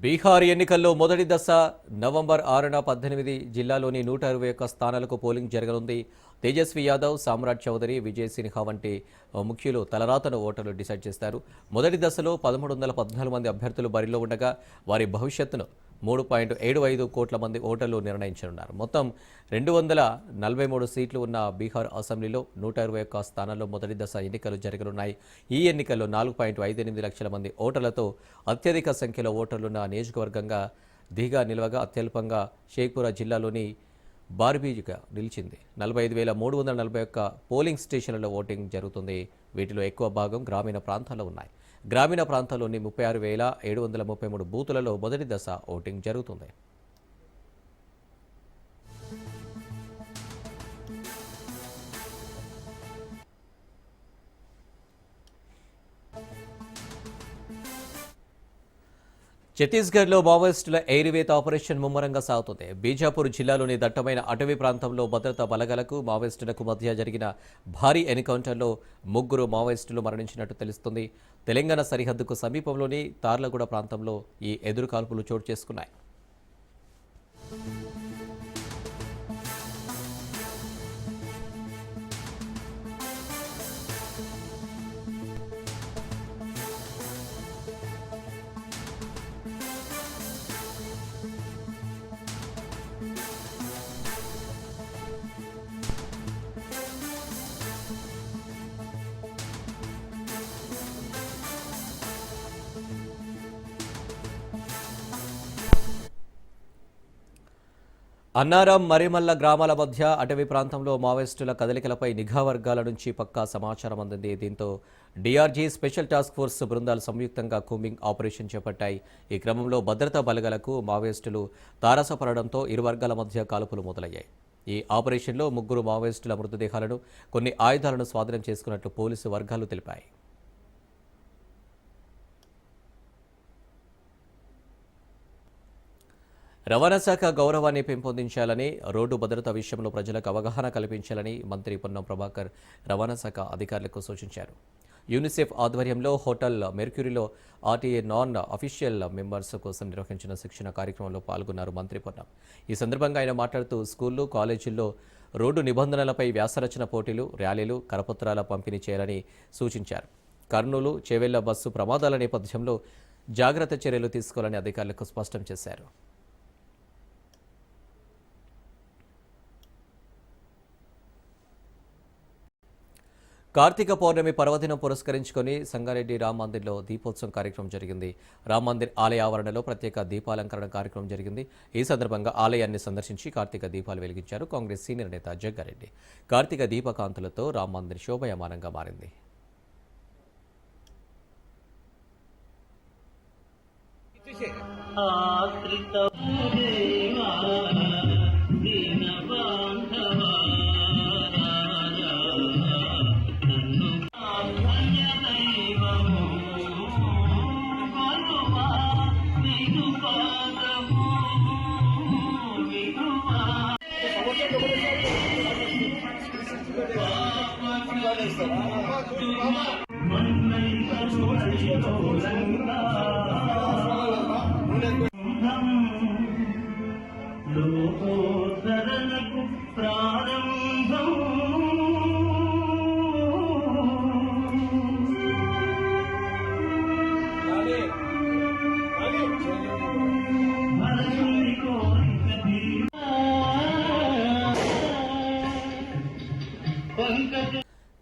బీహార్ ఎన్నికల్లో మొదటి దశ నవంబర్ 6న 18 జిల్లాలోని 121 స్థానాలకు పోలింగ్ జరగనుంది. తేజస్వి యాదవ్, సామ్రాట్ చౌదరి, విజయ్ సిన్హా వంటి ముఖ్యులు తలరాతను ఓటర్లు డిసైడ్ చేస్తారు. మొదటి దశలో 1314 మంది అభ్యర్థులు బరిలో ఉండగా వారి భవిష్యత్తును 3.75 కోట్ల మంది ఓటర్లు నిర్ణయించనున్నారు. మొత్తం 243 సీట్లు ఉన్న బీహార్ అసెంబ్లీలో 121 స్థానాల్లో మొదటి దశ ఎన్నికలు జరగనున్నాయి. ఈ ఎన్నికల్లో 4.58 లక్షల మంది ఓటర్లతో అత్యధిక సంఖ్యలో ఓటర్లున్న నియోజకవర్గంగా దిగా నిలవగా అత్యల్పంగా షేక్పురా జిల్లాలోని బార్బీగా నిలిచింది. 45,341 పోలింగ్ స్టేషన్లలో ఓటింగ్ జరుగుతుంది. వీటిలో ఎక్కువ భాగం గ్రామీణ ప్రాంతాల్లో ఉన్నాయి. గ్రామీణ ప్రాంతాల్లోని 36,733 బూతులలో మొదటి దశ ఓటింగ్ జరుగుతుంది. ఛత్తీస్గఢ్లో మావోయిస్టుల ఎయిర్వేత ఆపరేషన్ ముమ్మరంగా సాగుతుంది. బీజాపూర్ జిల్లాలోని దట్టమైన అటవీ ప్రాంతంలో భద్రతా బలగాలకు మావోయిస్టులకు మధ్య జరిగిన భారీ ఎన్కౌంటర్లో 3 మావోయిస్టులు మరణించినట్టు తెలుస్తుంది. తెలంగాణ సరిహద్దుకు సమీపంలోని తార్లగూడ ప్రాంతంలో ఈ ఎదురుకాల్పులు చోటు చేసుకున్నాయి. అన్నారం, మరిమల్ల గ్రామాల మధ్య అటవీ ప్రాంతంలో మావోయిస్టుల కదలికలపై నిఘా వర్గాల నుంచి పక్కా సమాచారం అందింది. దీంతో డీఆర్జీ స్పెషల్ టాస్క్ ఫోర్స్ బృందాలు సంయుక్తంగా కూంబింగ్ ఆపరేషన్ చేపట్టాయి. ఈ క్రమంలో భద్రతా బలగాలకు మావోయిస్టులు తారసపడడంతో ఇరు వర్గాల మధ్య కాల్పులు మొదలయ్యాయి. ఈ ఆపరేషన్లో 3 మావోయిస్టుల మృతదేహాలను, కొన్ని ఆయుధాలను స్వాధీనం చేసుకున్నట్లు పోలీసు వర్గాలు తెలిపాయి. రవాణా శాఖ గౌరవాన్ని పెంపొందించాలని, రోడ్డు భద్రత విషయంలో ప్రజలకు అవగాహన కల్పించాలని మంత్రి పొన్నం ప్రభాకర్ రవాణా శాఖ అధికారులకు సూచించారు. యూనిసెఫ్ ఆధ్వర్యంలో హోటల్ మెర్క్యూరీలో ఆర్టీఏ నాన్ అఫీషియల్ మెంబర్స్ కోసం నిర్వహించిన శిక్షణ కార్యక్రమంలో పాల్గొన్నారు మంత్రి పొన్నం. ఈ సందర్భంగా ఆయన మాట్లాడుతూ స్కూళ్లు, కాలేజీల్లో రోడ్డు నిబంధనలపై వ్యాసరచన పోటీలు, ర్యాలీలు, కరపత్రాల పంపిణీ చేయాలని సూచించారు. కర్నూలు, చేవెళ్ల బస్సు ప్రమాదాల నేపథ్యంలో జాగ్రత్త చర్యలు తీసుకోవాలని అధికారులకు స్పష్టం చేశారు. కార్తీక పౌర్ణమి పర్వదినం పురస్కరించుకొని సంగారెడ్డి రామ్ మందిర్లో దీపోత్సవం కార్యక్రమం జరిగింది. రామ్ మందిర్ ఆలయ ఆవరణలో ప్రత్యేక దీపాలంకరణ కార్యక్రమం జరిగింది. ఈ సందర్భంగా ఆలయాన్ని సందర్శించి కార్తీక దీపాలు వెలిగించారు కాంగ్రెస్ సీనియర్ నేత జగ్గారెడ్డి. కార్తీక దీపకాంతులతో రామ్ మందిర్ శోభయమానంగా మారింది.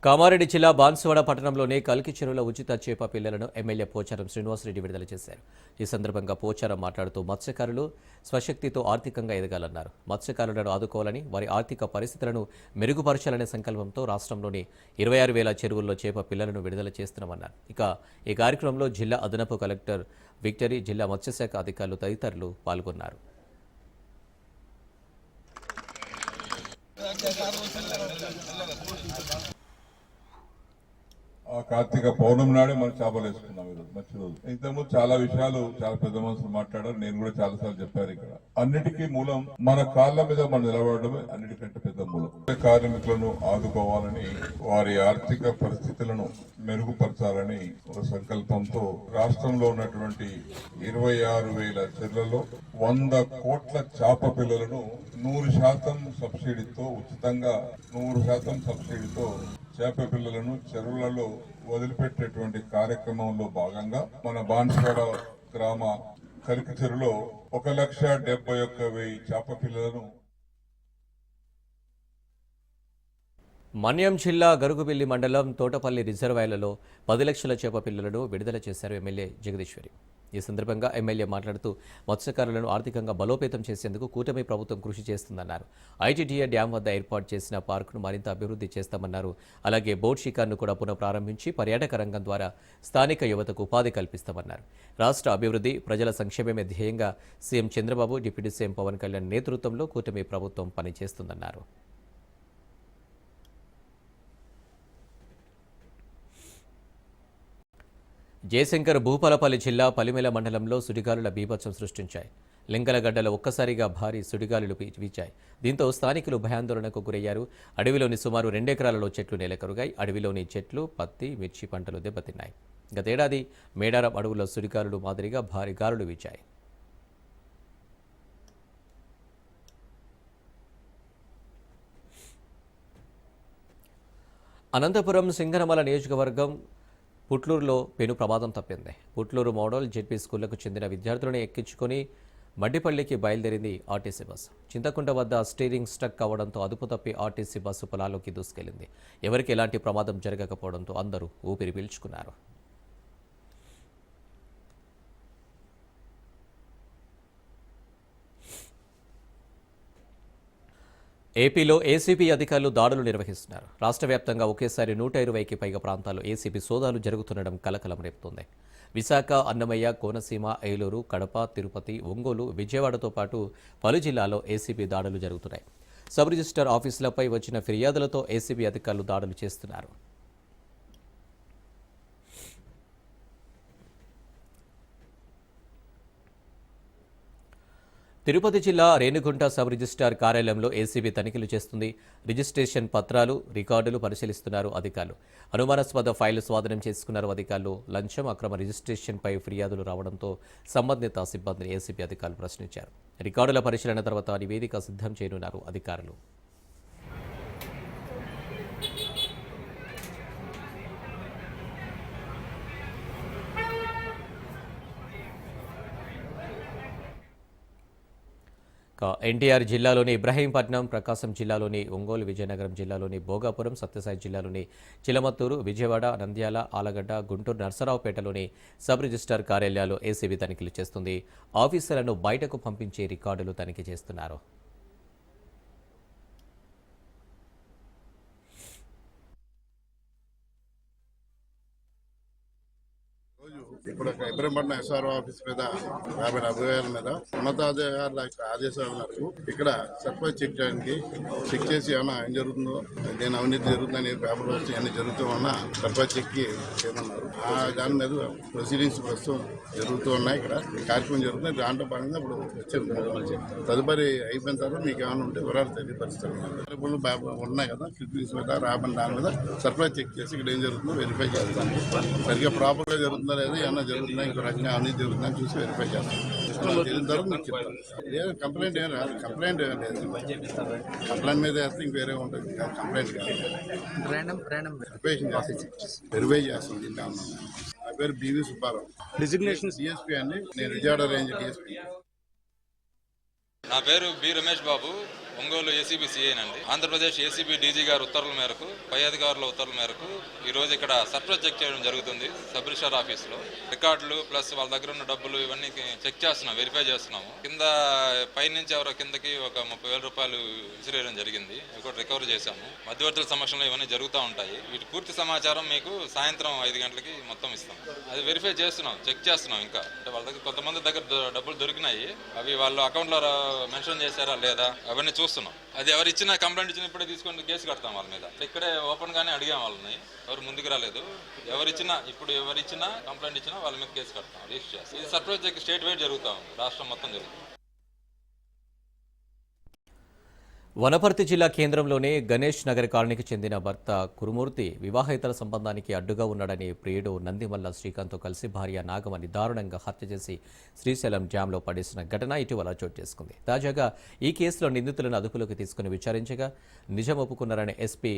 కామారెడ్డి జిల్లా బాన్సువాడ పట్టణంలోని కల్కి చెరువుల ఉచిత చేప పిల్లలను ఎమ్మెల్యే పోచారం శ్రీనివాసరెడ్డి విడుదల చేశారు. ఈ సందర్భంగా పోచారం మాట్లాడుతూ మత్స్యకారులు స్వశక్తితో ఆర్థికంగా ఎదగాలన్నారు. మత్స్యకారులను ఆదుకోవాలని, వారి ఆర్థిక పరిస్థితులను మెరుగుపరచాలనే సంకల్పంతో రాష్ట్రంలోని 26,000 చెరువుల్లో చేప పిల్లలను విడుదల చేస్తున్నామన్నారు. ఇక ఈ కార్యక్రమంలో జిల్లా అదనపు కలెక్టర్ విక్టరీ, జిల్లా మత్స్యశాఖ అధికారులు తదితరులు పాల్గొన్నారు. కార్తీక పౌర్ణమి నాడే మనం చేపలు వేసుకున్నాం. మంచి రోజు. ఇంతకుముందు చాలా విషయాలు చాలా పెద్ద మనుషులు మాట్లాడారు, నేను కూడా చాలా సార్లు చెప్పాను. ఇక్కడ అన్నిటికీ మూలం మన కాళ్ళ మీద మనం నిలబడడమే అన్నిటికంటే పెద్ద మూలం. కార్మికులను ఆదుకోవాలని, వారి ఆర్థిక పరిస్థితులను మెరుగుపరచాలని ఒక సంకల్పంతో రాష్ట్రంలో ఉన్నటువంటి 26,000 చెర్లలో 100 కోట్ల చేప పిల్లలను 100% సబ్సిడీతో ఉచితంగా 100% సబ్సిడీతో చేప పిల్లలను చెరువులలో వదిలిపెట్టేటువంటి కార్యక్రమంలో భాగంగా మన బాన్స్వాడ గ్రామ కరికి చెరువులో 1,71,000 చేప పిల్లలను మన్యం జిల్లా గరుగుబిల్లి మండలం తోటపల్లి రిజర్వాయర్లలో 10 లక్షల చేప పిల్లలను విడుదల చేశారు ఎమ్మెల్యే జగదీశ్వరి. ఈ సందర్భంగా ఎమ్మెల్యే మాట్లాడుతూ మత్స్యకారులను ఆర్థికంగా బలోపేతం చేసేందుకు కూటమి ప్రభుత్వం కృషి చేస్తుందన్నారు. ఐటీడీఏ డ్యాం వద్ద ఏర్పాటు చేసిన పార్కును మరింత అభివృద్ధి చేస్తామన్నారు. అలాగే బోట్ షికార్ను కూడా పునఃప్రారంభించి పర్యాటక రంగం ద్వారా స్థానిక యువతకు ఉపాధి కల్పిస్తామన్నారు. రాష్ట్ర అభివృద్ధి, ప్రజల సంక్షేమమే ధ్యేయంగా CM Chandrababu, deputy CM Pawan Kalyan నేతృత్వంలో కూటమి ప్రభుత్వం పనిచేస్తుందన్నారు. జయశంకర్ భూపాలపల్లి జిల్లా పలిమెల మండలంలో సుడిగాలుల బీభత్సం సృష్టించాయి. లింగలగడ్డలో ఒక్కసారిగా భారీ సుడిగాలులు వీచాయి. దీంతో స్థానికులు భయాందోళనకు గురయ్యారు. అడవిలోని సుమారు 2 ఎకరాలలో చెట్లు నేలకరుగాయి. అడవిలోని చెట్లు, పత్తి, మిర్చి పంటలు దెబ్బతిన్నాయి. గతేడాది మేడారం అడవుల్లో సుడిగాలులు మాదిరిగా భారీ గాలులు వీచాయి. అనంతపురం సింగనమల నియోజకవర్గం పుట్లూరులో పెను ప్రమాదం తప్పింది. పుట్లూరు మోడల్ జెడ్పీ స్కూళ్లకు చెందిన విద్యార్థులను ఎక్కించుకొని మడ్డిపల్లికి బయలుదేరింది ఆర్టీసీ బస్సు. చింతకుంట వద్ద స్టీరింగ్ స్టక్ అవ్వడంతో అదుపు తప్పి ఆర్టీసీ బస్సు పొలాల్లోకి దూసుకెళ్లింది. ఎవరికి ఎలాంటి ప్రమాదం జరగకపోవడంతో అందరూ ఊపిరి పీల్చుకున్నారు. ఏపీలో ఏసీబీ అధికారులు దాడులు నిర్వహిస్తున్నారు. రాష్ట్ర వ్యాప్తంగా ఒకేసారి 120కి పైగా ప్రాంతాల్లో ఏసీబీ సోదాలు జరుగుతుండడం కలకలం రేపుతోంది. విశాఖ, అన్నమయ్య, కోనసీమ, ఏలూరు, కడప, తిరుపతి, ఒంగోలు, విజయవాడతో పాటు పలు జిల్లాల్లో ఏసీబీ దాడులు జరుగుతున్నాయి. సబ్ రిజిస్టర్ ఆఫీసులపై వచ్చిన ఫిర్యాదులతో ఏసీబీ అధికారులు దాడులు చేస్తున్నారు. తిరుపతి జిల్లా రేణిగుంట సబ్ రిజిస్ట్రార్ కార్యాలయంలో ఏసీబీ తనిఖీలు చేస్తుంది. రిజిస్ట్రేషన్ పత్రాలు, రికార్డులు పరిశీలిస్తున్నారు అధికారులు. అనుమానాస్పద ఫైళ్లు స్వాధీనం చేసుకున్నారు అధికారులు. లంచం, అక్రమ రిజిస్ట్రేషన్పై ఫిర్యాదులు రావడంతో సంబంధిత సిబ్బందిని ఏసీబీ అధికారులు ప్రశ్నించారు. రికార్డుల పరిశీలన తర్వాత నివేదిక సిద్ధం చేయనున్నారు అధికారులు. ఎన్టీఆర్ జిల్లాలోని ఇబ్రహీంపట్నం, ప్రకాశం జిల్లాలోని ఒంగోలు, విజయనగరం జిల్లాలోని భోగాపురం, సత్యసాయి జిల్లాలోని చిలమత్తూరు, విజయవాడ, నంద్యాల, ఆలగడ్డ, గుంటూరు, నర్సరావుపేటలోని సబ్ రిజిస్ట్రార్ కార్యాలయాలు ఏసీబీ తనిఖీలు చేస్తుంది. ఆఫీసర్లను బయటకు పంపించే రికార్డులు తనిఖీ చేస్తున్నారు. ఇప్పుడు ఇబ్రహీంపట్నం ఎస్ఆర్ఓ ఆఫీస్ మీద 50 అభిప్రాయాల మీద ఉన్నతాధికారుల ఆదేశాల మేరకు ఇక్కడ సర్ప్రైజ్ చెక్ చేసి ఏమన్నా ఏం జరుగుతుందో, నేను అవినీతి జరుగుతుందని పేపర్ వచ్చి అన్ని జరుగుతున్నా సర్ప్రైజ్ చెక్ చేయమన్నారు. దాని మీద ప్రొసీడింగ్స్ ప్రస్తుతం జరుగుతూ ఉన్నాయి. ఇక్కడ కార్యక్రమం జరుగుతుంది. దాంట్లో భాగంగా ఇప్పుడు వచ్చారు. తదుపరి అయిపోయిన తర్వాత మీకు ఏమైనా ఉంటే వివరాలు తెలియపరుస్తారు. ఉన్నాయి కదా క్లిప్పింగ్స్ మీద రాబడి దాని మీద సర్ప్రైజ్ చెక్ చేసి ఇక్కడ ఏం జరుగుతుందో వెరిఫై చేస్తాను. సరిగ్గా ప్రాపర్గా జరుగుతుందా లేదా, ఏమన్నా జరుగుతుందా, ఇంకో రకంగా అన్ని జరుగుతుందని చూసి వెరిఫై చేస్తాను. తెలిసిన తర్వాత మీకు చెప్తాను. లేదు కంప్లైంట్ ఏం రాదు. కంప్లైంట్ ఏం లేదు. కంప్లైంట్ మీద వేస్తే ఇంక వేరే ఉంటుంది. కంప్లైంట్ కాదు, వెరిఫై చేస్తాం. దీంట్లో నా పేరు బివి సుబ్బారావు, డిజిగ్నేషన్ డిఎస్పీ అండి. నేను విజయవాడ రేంజ్ డిఎస్పీ. నా పేరు బి రమేష్ బాబు, ఒంగోలు ఏసీబీ సిఐనండి. ఆంధ్రప్రదేశ్ ఏసీబీ డీజీ గారి ఉత్తర్వుల మేరకు, పై అధికారుల ఉత్తర్వుల మేరకు ఈ రోజు ఇక్కడ సర్ప్రైజ్ చెక్ చేయడం జరుగుతుంది. సబ్ రిజిస్టర్ ఆఫీస్లో రికార్డులు ప్లస్ వాళ్ళ దగ్గర ఉన్న డబ్బులు ఇవన్నీ చెక్ చేస్తున్నాం, వెరిఫై చేస్తున్నాము. కింద పైనుంచి ఎవరో కిందకి ఒక 30,000 రూపాయలు విసిరేయడం జరిగింది. కూడా రికవర్ చేశాము. మధ్యవర్తుల సమక్షంలో ఇవన్నీ జరుగుతూ ఉంటాయి. వీటి పూర్తి సమాచారం మీకు సాయంత్రం 5 గంటలకి మొత్తం ఇస్తాం. అది వెరిఫై చేస్తున్నాం, చెక్ చేస్తున్నాం. ఇంకా అంటే వాళ్ళ దగ్గర కొంతమంది దగ్గర డబ్బులు దొరికినాయి. అవి వాళ్ళు అకౌంట్లో మెన్షన్ చేశారా లేదా అవన్నీ చూస్తున్నాం. అది ఎవరు ఇచ్చినా కంప్లైంట్ ఇచ్చినా ఇప్పుడే తీసుకొని కేసు కడతాం వాళ్ళ మీద. ఇక్కడే ఓపెన్ గానే అడిగాం వాళ్ళని, ఎవరు ముందుకు రాలేదు. ఎవరిచ్చినా కంప్లైంట్ ఇచ్చినా వాళ్ళ మీద కేసు కడతాం, రిజిస్టర్ చేస్తాం. ఇది సర్ప్రైజ్ స్టేట్ వైడ్ జరుగుతా ఉంది, రాష్ట్రం మొత్తం జరుగుతుంది. వనపర్తి జిల్లా కేంద్రంలోని గణేష్ నగర్ కాలనీకి చెందిన భర్త కురుమూర్తి వివాహేతర సంబంధానికి అడ్డుగా ఉన్నాడని ప్రియుడు నందిమల్ల శ్రీకాంత్తో కలిసి భార్య నాగమణి దారుణంగా హత్య చేసి శ్రీశైలం డ్యాంలో పడేసిన ఘటన ఇటీవల చోటు చేసుకుంది. తాజాగా ఈ కేసులో నిందితులను అదుపులోకి తీసుకుని విచారించగా నిజం ఒప్పుకున్నారని ఎస్పీ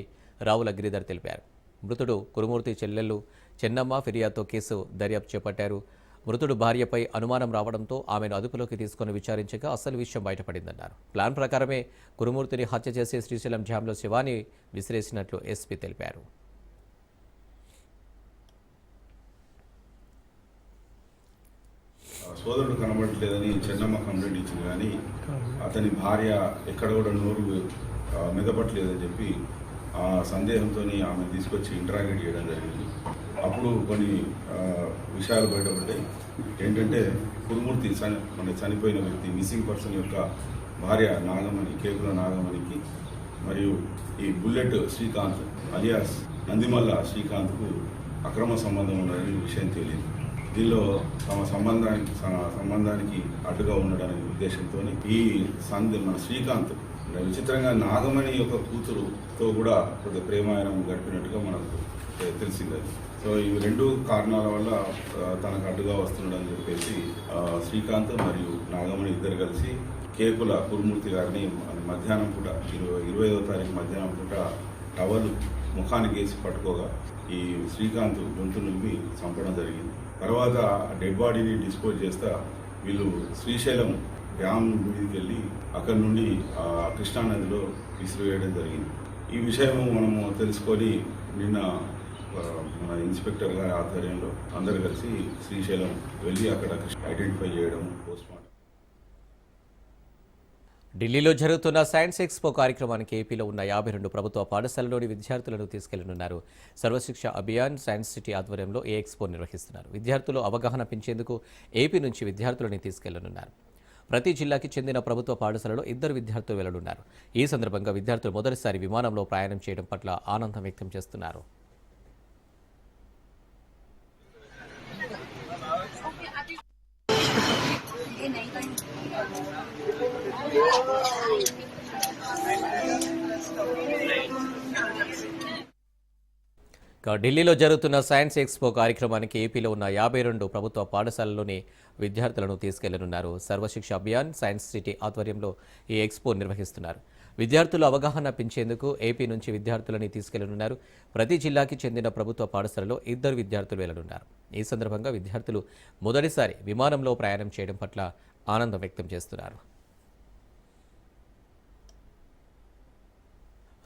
రావుల గిరిధర్ తెలిపారు. మృతుడు కురుమూర్తి చెల్లెలు చెన్నమ్మ ఫిర్యాదుతో కేసు దర్యాప్తు చేపట్టారు. మృతుడు భార్యపై అనుమానం రావడంతో ఆమెను అదుపులోకి తీసుకుని విచారించగా అసలు విషయం బయటపడిందన్నారు. ప్లాన్ ప్రకారమే కురుమూర్తిని హత్య చేసి శ్రీశైలం డ్యాంలో శవాన్ని విసిరేసినట్లు ఎస్పీ తెలిపారు. సోదరుడు కనబడట్లేదని చెన్నమ్మ కంప్లైంట్ ఇచ్చింది, కానీ అతని భార్య ఎక్కడ కూడా నోరు మెదపట్లేదని చెప్పి ఆ సందేహంతో ఆమె తీసుకొచ్చి ఇంటరాగేట్ చేయడం జరిగింది. అప్పుడు కొన్ని విషయాలు బయటపడ్డాయి. ఏంటంటే కురుమూర్తి చనిపోయిన వ్యక్తి మిస్సింగ్ పర్సన్ యొక్క భార్య నాగమణి, కేకుల నాగమణికి మరియు ఈ బుల్లెట్ శ్రీకాంత్ అలియాస్ నందిమల్ల శ్రీకాంత్కు అక్రమ సంబంధం ఉన్నదని విషయం తెలియదు. దీనిలో తమ సంబంధానికి అడ్డుగా ఉండడానికి ఉద్దేశంతో ఈ మన శ్రీకాంత్ విచిత్రంగా నాగమణి యొక్క కూతురుతో కూడా కొద్దిగా ప్రేమాయణం గడిపినట్టుగా మనకు తెలిసింది. సో ఈ రెండు కారణాల వల్ల తనకు అడ్డుగా వస్తున్నాడని చెప్పేసి శ్రీకాంత్ మరియు నాగమణి ఇద్దరు కలిసి కేకుల కురుమూర్తి గారిని మధ్యాహ్నం పూట 25వ తారీఖు మధ్యాహ్నం పూట టవల్ ముఖానికి వేసి పట్టుకోగా ఈ శ్రీకాంత్ గొంతు నుండి చంపడం జరిగింది. తర్వాత డెడ్ బాడీని డిస్పోజ్ చేస్తా వీళ్ళు శ్రీశైలం డ్యామ్ మీదకి వెళ్ళి అక్కడి నుండి కృష్ణానదిలో విసిరివేయడం జరిగింది. ఈ విషయం మనము తెలుసుకొని నిన్న మన ఇన్స్పెక్టర్ గారి ఆధ్వర్యంలో అందరూ కలిసి శ్రీశైలం వెళ్ళి అక్కడ ఐడెంటిఫై చేయడం, పోస్ట్మార్టం. ఢిల్లీలో జరుగుతున్న సైన్స్ ఎక్స్పో కార్యక్రమానికి ఏపీలో ఉన్న 52 ప్రభుత్వ పాఠశాలలోని విద్యార్థులను తీసుకెళ్లనున్నారు. సర్వశిక్ష అభియాన్ సైన్స్ సిటీ ఆధ్వర్యంలో ఈ ఎక్స్పో నిర్వహిస్తున్నారు. విద్యార్థులు అవగాహన పెంచేందుకు ఏపీ నుంచి విద్యార్థులను తీసుకెళ్లనున్నారు. ప్రతి జిల్లాకి చెందిన ప్రభుత్వ పాఠశాలలో 2 విద్యార్థులు వెళ్లనున్నారు. ఈ సందర్భంగా విద్యార్థులు మొదటిసారి విమానంలో ప్రయాణం చేయడం పట్ల ఆనందం వ్యక్తం చేస్తున్నారు. ఢిల్లీలో జరుగుతున్న సైన్స్ ఎక్స్పో కార్యక్రమానికి ఏపీలో ఉన్న 52 ప్రభుత్వ పాఠశాలలోని విద్యార్థులను తీసుకెళ్లనున్నారు. సర్వశిక్ష అభియాన్ సైన్స్ సిటీ ఆధ్వర్యంలో ఈ ఎక్స్పో నిర్వహిస్తున్నారు. విద్యార్థులు అవగాహన పెంచేందుకు ఏపీ నుంచి విద్యార్థులని తీసుకెళ్లనున్నారు. ప్రతి జిల్లాకి చెందిన ప్రభుత్వ పాఠశాలలో 2 విద్యార్థులు వెళ్లనున్నారు. ఈ సందర్భంగా విద్యార్థులు మొదటిసారి విమానంలో ప్రయాణం చేయడం పట్ల ఆనందం వ్యక్తం చేస్తున్నారు.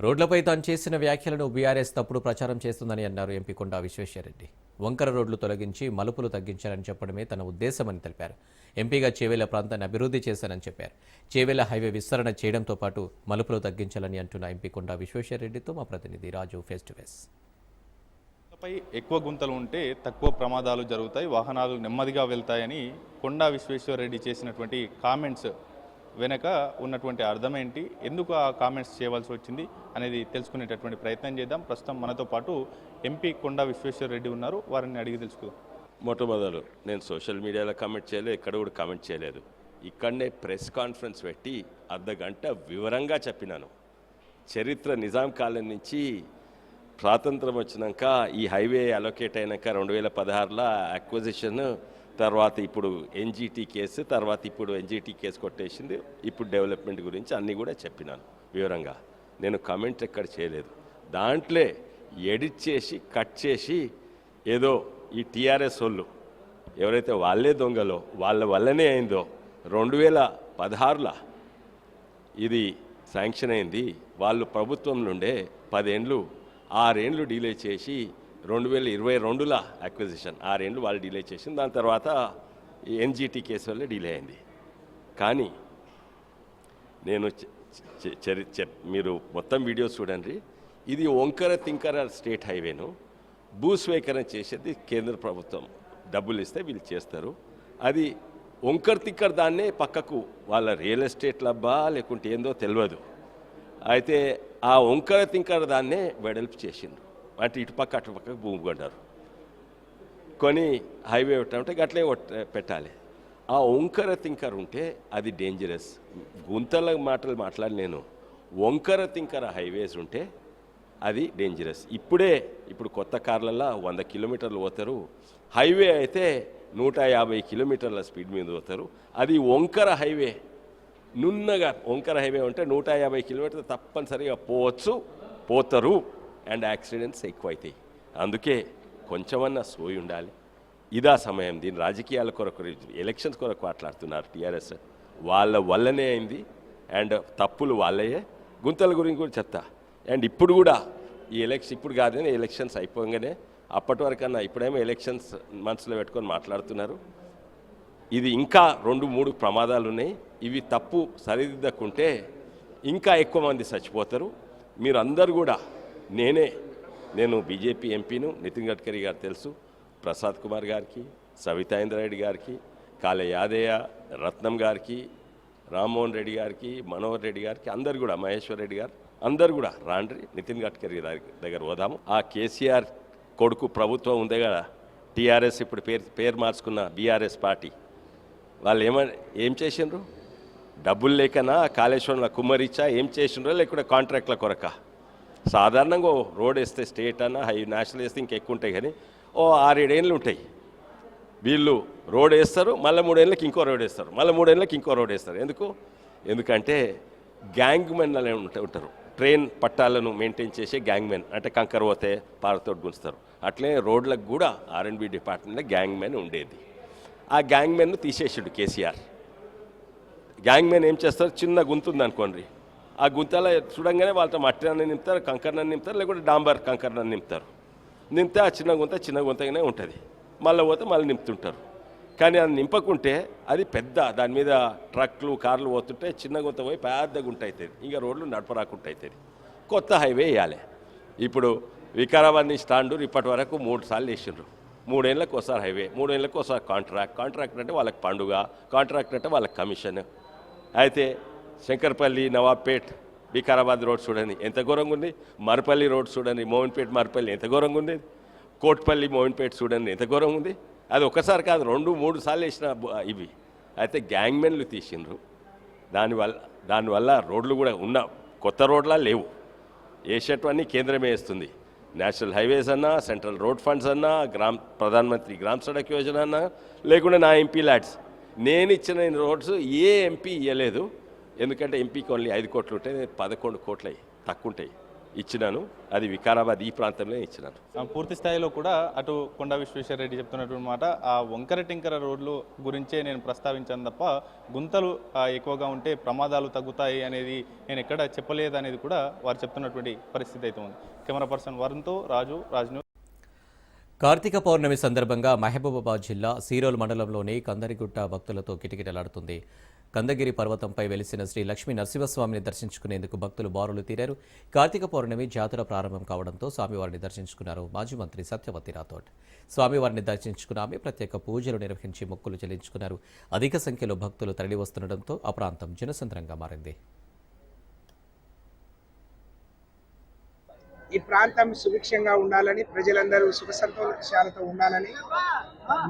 రోడ్లపై తాను చేసిన వ్యాఖ్యలను బీఆర్ఎస్ తప్పుడు ప్రచారం చేస్తుందని అన్నారు ఎంపీ కొండా విశ్వేశ్వరరెడ్డి. వంకర రోడ్లు తొలగించి మలుపులు తగ్గించాలని చెప్పడమే తన ఉద్దేశమని తెలిపారు. ఎంపీగా చేవెళ్ల ప్రాంతాన్ని అభివృద్ధి చేశానని చెప్పారు. చేవెళ్ల హైవే విస్తరణ చేయడంతో పాటు మలుపులు తగ్గించాలని అంటున్న ఎంపీ కొండా విశ్వేశ్వరరెడ్డితో మా ప్రతినిధి రాజు ఫేస్ టు ఫేస్. ఎక్కువ గుంతలు ఉంటే తక్కువ ప్రమాదాలు జరుగుతాయి, వాహనాలు నెమ్మదిగా వెళ్తాయని కొండా విశ్వేశ్వరరెడ్డి చేసినటువంటి కామెంట్స్ వెనక ఉన్నటువంటి అర్థం ఏంటి, ఎందుకు ఆ కామెంట్స్ చేయవలసి వచ్చింది అనేది తెలుసుకునేటటువంటి ప్రయత్నం చేద్దాం. ప్రస్తుతం మనతో పాటు ఎంపీ కొండా విశ్వేశ్వరరెడ్డి ఉన్నారు, వారిని అడిగి తెలుసుకుందాం. మొట్టమొదలు నేను సోషల్ మీడియాలో కామెంట్ చేయలేదు, ఎక్కడ కూడా కామెంట్ చేయలేదు. ఇక్కడనే ప్రెస్ కాన్ఫరెన్స్ పెట్టి అర్ధగంట వివరంగా చెప్పినాను. చరిత్ర నిజాం కాలం నుంచి స్వాతంత్రం వచ్చినాక ఈ హైవే అలొకేట్ అయినాక 2016లో అక్విజిషన్, తర్వాత ఇప్పుడు ఎన్జీటీ కేసు, తర్వాత ఇప్పుడు ఎన్జీటీ కేసు కొట్టేసింది. ఇప్పుడు డెవలప్మెంట్ గురించి అన్నీ కూడా చెప్పినాను వివరంగా. నేను కామెంట్ ఎక్కడ చేయలేదు. దాంట్లో ఎడిట్ చేసి కట్ చేసి ఏదో ఈ టీఆర్ఎస్ వాళ్ళు ఎవరైతే వాళ్ళే దొంగలో వాళ్ళ వల్లనే అయిందో 2016లో ఇది శాంక్షన్ అయింది, వాళ్ళు ప్రభుత్వం నుండే 10 ఏండ్లు 6 ఏండ్లు డిలే చేసి 2022లో అక్విజిషన్ 6 ఏండ్లు వాళ్ళు డిలే చేసింది. దాని తర్వాత ఎన్జీటీ కేసు వల్ల డిలే అయింది. కానీ నేను మీరు మొత్తం వీడియోస్ చూడండి. ఇది వంకర తింకర స్టేట్ హైవేను భూస్వీకరణ చేసేది కేంద్ర ప్రభుత్వం, డబ్బులు ఇస్తే వీళ్ళు చేస్తారు. అది వంకర తింకర దాన్నే పక్కకు వాళ్ళ రియల్ ఎస్టేట్ లబ్బా లేకుంటే ఏందో తెలియదు, అయితే ఆ వంకర తింకర దాన్నే వెడల్పు చేసిండ్రు. అంటే ఇటుపక్క అటుపక్క భూమి కొన్నారు, కొని హైవే పెట్టాలంటే గట్లే పెట్టాలి. ఆ వంకర తింకర ఉంటే అది డేంజరస్. గుంతల మాటలు మాట్లాడి నేను వంకర తింకర హైవేస్ ఉంటే అది డేంజరస్. ఇప్పుడు కొత్త కార్లల్లో 100 కిలోమీటర్లు పోతారు, హైవే అయితే 150 కిలోమీటర్ల స్పీడ్ మీద పోతారు. అది వంకర హైవే, నున్నగా వంకర హైవే ఉంటే 150 కిలోమీటర్లు తప్పనిసరిగా పోతారు అండ్ యాక్సిడెంట్స్ ఎక్కువైతాయి. అందుకే కొంచెమన్నా సోయి ఉండాలి. ఇదా సమయం. దీని రాజకీయాల కొరకు, ఎలక్షన్స్ కొరకు మాట్లాడుతున్నారు టీఆర్ఎస్. వాళ్ళ వల్లనే అయింది అండ్ తప్పులు వాళ్ళయే. గుంతల గురించి కూడా చెప్తా. అండ్ ఇప్పుడు కూడా ఈ ఇప్పుడు కాదని ఎలక్షన్స్ అయిపోగానే, అప్పటి వరకన్నా ఇప్పుడేమో ఎలక్షన్స్ మనసులో పెట్టుకొని మాట్లాడుతున్నారు. ఇది ఇంకా 2-3 ప్రమాదాలు ఉన్నాయి. ఇవి తప్పు సరిదిద్దకుంటే ఇంకా ఎక్కువ మంది చచ్చిపోతారు. మీరు అందరూ కూడా, నేను బీజేపీ ఎంపీను, నితిన్ గడ్కరీ గారు తెలుసు, ప్రసాద్ కుమార్ గారికి, సవితా ఇంద్రారెడ్డి గారికి, కాళే యాదయ్య, రత్నం గారికి, రామ్మోహన్ రెడ్డి గారికి, మనోహర్ రెడ్డి గారికి, అందరు కూడా, మహేశ్వర్ రెడ్డి గారు అందరు కూడా రాండ్రి నితిన్ గడ్కరీ దగ్గర పోదాము. ఆ కేసీఆర్ కొడుకు ప్రభుత్వం ఉంది కదా, టీఆర్ఎస్ ఇప్పుడు పేరు మార్చుకున్న బీఆర్ఎస్ పార్టీ, వాళ్ళు ఏం చేసిండ్రు? డబ్బులు లేకనా, కాళేశ్వరంలో కుమ్మరిచ్చా, ఏం చేసిండ్రో లేకుంటే కాంట్రాక్ట్ల కొరక? సాధారణంగా రోడ్ వేస్తే స్టేట్ అన్నా నేషనల్ వేస్తే ఇంకెక్కువ ఉంటాయి, కానీ 6-7 ఏళ్ళు ఉంటాయి. వీళ్ళు రోడ్ వేస్తారు, మళ్ళీ 3 ఏళ్ళకి ఇంకో రోడ్ వేస్తారు, మళ్ళీ 3 ఏళ్ళకి ఇంకో రోడ్ వేస్తారు. ఎందుకంటే గ్యాంగ్ మెన్ అనే ఉంటారు. ట్రైన్ పట్టాలను మెయింటైన్ చేసే గ్యాంగ్ మెన్, అంటే కంకర పోతే పారతోటి గుంచుతారు. అట్లే రోడ్లకు కూడా R&B డిపార్ట్మెంట్లో గ్యాంగ్ మెన్ ఉండేది. ఆ గ్యాంగ్ మెన్ను తీసేసాడు కేసీఆర్. గ్యాంగ్ మెన్ ఏం చేస్తారు? చిన్న గుంతుంది అనుకోండి, ఆ గుంతలో చూడంగానే వాళ్ళతో మట్టి అన్నీ నింపుతారు, కంకరనని నింపుతారు, లేకుంటే డాంబర్ కంకరనని నింపుతారు. నింపితే ఆ చిన్న గుంతగానే ఉంటుంది, మళ్ళీ పోతే మళ్ళీ నింపుతుంటారు. కానీ అది నింపకుంటే అది పెద్ద, దాని మీద ట్రక్లు కార్లు పోతుంటే చిన్న గుంత పోయి పెద్ద గుంట అవుతుంది, ఇంకా రోడ్లు నడపరాకుంట అవుతుంది. కొత్త హైవే వేయాలి. ఇప్పుడు వికారాబాద్ నుంచి తాండూరు ఇప్పటి వరకు 3 సార్లు వేసిండ్రు. 3 ఏళ్ళకి ఒకసారి హైవే, 3 ఏళ్ళకి ఒకసారి కాంట్రాక్ట్ అంటే వాళ్ళకి పండుగ, కాంట్రాక్ట్ అంటే వాళ్ళకి కమిషన్. అయితే శంకర్పల్లి, నవాబ్పేట్, వికారాబాద్ రోడ్ చూడండి ఎంత ఘోరంగా ఉంది. మరపల్లి రోడ్ చూడండి, మోహన్పేట్ మరపల్లి ఎంత ఘోరంగా ఉంది. కోట్పల్లి మోహన్పేట్ చూడండి ఎంత ఘోరంగా ఉంది. అది ఒక్కసారి కాదు, 2-3 సార్లు వేసిన ఇవి. అయితే గ్యాంగ్మెన్లు తీసిండ్రు. దానివల్ల రోడ్లు కూడా ఉన్న కొత్త రోడ్లా లేవు. వేసేటవన్నీ కేంద్రమే వేస్తుంది. నేషనల్ హైవేస్ అన్నా, సెంట్రల్ రోడ్ ఫండ్స్ అన్నా, ప్రధానమంత్రి గ్రామ్ సడక్ యోజన అన్నా, లేకుండా నా ఎంపీ ల్యాడ్స్, నేను ఇచ్చిన రోడ్స్ ఏ ఎంపీ ఇవ్వలేదు. ఎందుకంటే ఎంపీకి ఓన్లీ 5 కోట్లు ఉంటే 11 కోట్లు తక్కువ ఉంటాయి. ఇచ్చినాను, అది వికారాబాద్ ఈ ప్రాంతంలో ఇచ్చినాను. పూర్తి స్థాయిలో కూడా అటు కొండా విశ్వేశ్వరరెడ్డి చెప్తున్నటువంటి మాట, ఆ వంకర టింకర రోడ్లు గురించే నేను ప్రస్తావించాను తప్ప గుంతలు ఎక్కువగా ఉంటే ప్రమాదాలు తగ్గుతాయి అనేది నేను ఎక్కడ చెప్పలేదు అనేది కూడా వారు చెప్తున్నటువంటి పరిస్థితి అయితే ఉంది. కెమెరా పర్సన్ వరుణ్తో రాజు. కార్తీక పౌర్ణమి సందర్భంగా మహబూబాబాద్ జిల్లా సీరోల్ మండలంలోని కందరిగుట్ట భక్తులతో కిటకిటలాడుతుంది. కందగిరి పర్వతంపై వెలిసిన శ్రీ లక్ష్మీ నరసింహస్వామిని దర్శించుకునేందుకు భక్తులు బారులు తీరారు. కార్తీక పౌర్ణమి జాతర ప్రారంభం కావడంతో స్వామివారిని దర్శించుకున్నారు మాజీ మంత్రి సత్యవతి రాథోడ్. స్వామివారిని దర్శించుకున్న ఆమె ప్రత్యేక పూజలు నిర్వహించి మొక్కులు చెల్లించుకున్నారు. అధిక సంఖ్యలో భక్తులు తరలివస్తుండటంతో ఆ ప్రాంతం జనసంద్రంగా మారింది. ఈ ప్రాంతం సుభిక్షంగా ఉండాలని, ప్రజలందరూ సుఖ సంతోషాలతో ఉండాలని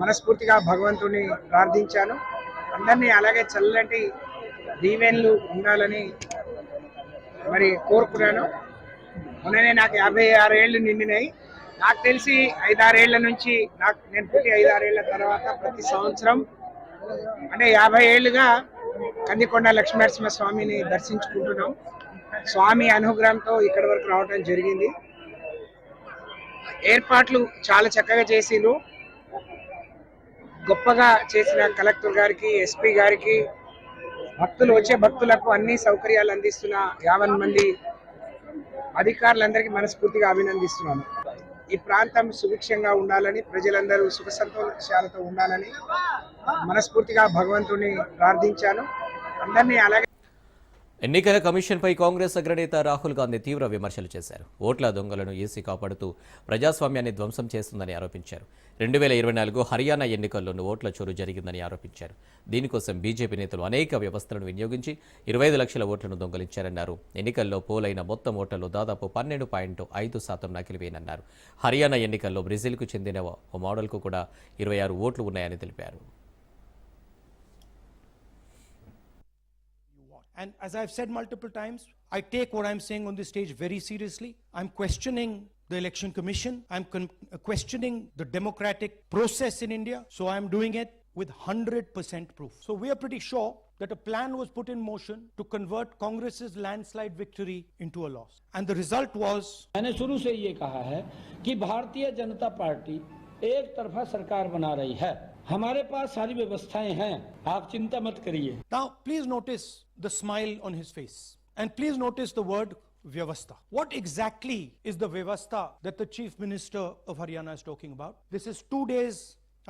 మనస్ఫూర్తిగా భగవంతుని ప్రార్థించాను. అందరినీ అలాగే చల్లటి దీవెనలు ఉండాలని మరి కోరుకున్నాను. మొన్ననే నాకు 56 ఏళ్ళు నిండినాయి. నాకు తెలిసి 5-6 ఏళ్ల నుంచి, నేను పుట్టి 5-6 ఏళ్ల తర్వాత ప్రతి సంవత్సరం అంటే 50 ఏళ్ళుగా కందికొండ లక్ష్మీనరసింహ స్వామిని దర్శించుకుంటున్నాం. స్వామి అనుగ్రహంతో ఇక్కడి వరకు రావడం జరిగింది. ఏర్పాట్లు చాలా చక్కగా చేసిండ్రు. గొప్పగా చేసిన కలెక్టర్ గారికి, ఎస్పీ గారికి, వచ్చే భక్తులకు అన్ని సౌకర్యాలు అందిస్తున్న 50 మంది అధికారులందరికీ మనస్ఫూర్తిగా అభినందిస్తున్నాను. ఈ ప్రాంతం సుభిక్షంగా ఉండాలని, ప్రజలందరూ సుఖ సంతోషాలతో ఉండాలని మనస్ఫూర్తిగా భగవంతుని ప్రార్థించాను. అందరినీ అలాగే ఎన్నికల కమిషన్పై కాంగ్రెస్ అగ్రనేత రాహుల్ గాంధీ తీవ్ర విమర్శలు చేశారు. ఓట్ల దొంగలను ఈసీ కాపాడుతూ ప్రజాస్వామ్యాన్ని ధ్వంసం చేస్తుందని ఆరోపించారు. 2024 హర్యానా ఎన్నికల్లోనూ ఓట్ల చోరు జరిగిందని ఆరోపించారు. దీనికోసం బీజేపీ నేతలు అనేక వ్యవస్థలను వినియోగించి 25 లక్షల ఓట్లను దొంగలించారన్నారు. ఎన్నికల్లో పోలైన మొత్తం ఓట్లలో దాదాపు 12.5% నకిలీవేనన్నారు. హర్యానా ఎన్నికల్లో బ్రెజిల్కు చెందిన ఓ మోడల్కు కూడా 26 ఓట్లు ఉన్నాయని తెలిపారు. And as I've said multiple times, I take what I'm saying on this stage very seriously. I'm questioning the Election Commission. I'm questioning the democratic process in India. So I'm doing it with 100% proof. So we are pretty sure that a plan was put in motion to convert Congress's landslide victory into a loss. And the result was... मैंने शुरू से ये कहा है कि Bharatiya Janata party एक तरफा सरकार बना रही है. हमारे पास सारी व्यवस्थाएं हैं, आप चिंता मत करिए. Now, please notice the smile on his face. And please notice the word Vyavastha. What exactly is the Vyavastha that the Chief Minister of Haryana is talking about? This is 2 days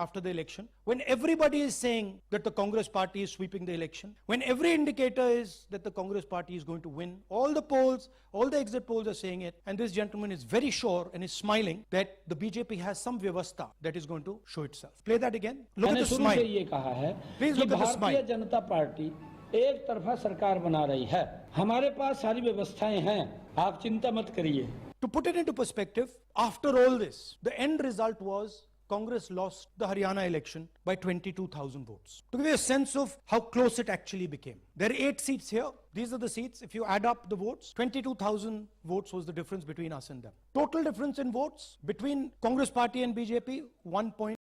after the election, when everybody is saying that the Congress party is sweeping the election, when every indicator is that the Congress party is going to win, all the polls, all the exit polls are saying it, and this gentleman is very sure and is smiling that the BJP has some vyavastha that is going to show itself. Play that again. Look at the smile. मैंने शुरू से ये कहा है Please कि look at the smile. Bharatiya Janata party एक तरफा सरकार बना रही है. हमारे पास सारी व्यवस्थाएं हैं, आप चिंता मत करिए. To put it into perspective, after all this, the end result was Congress lost the Haryana election by 22,000 votes. To give you a sense of how close it actually became. There are 8 seats here. These are the seats. If you add up the votes, 22,000 votes was the difference between us and them. Total difference in votes between Congress party and BJP, 1.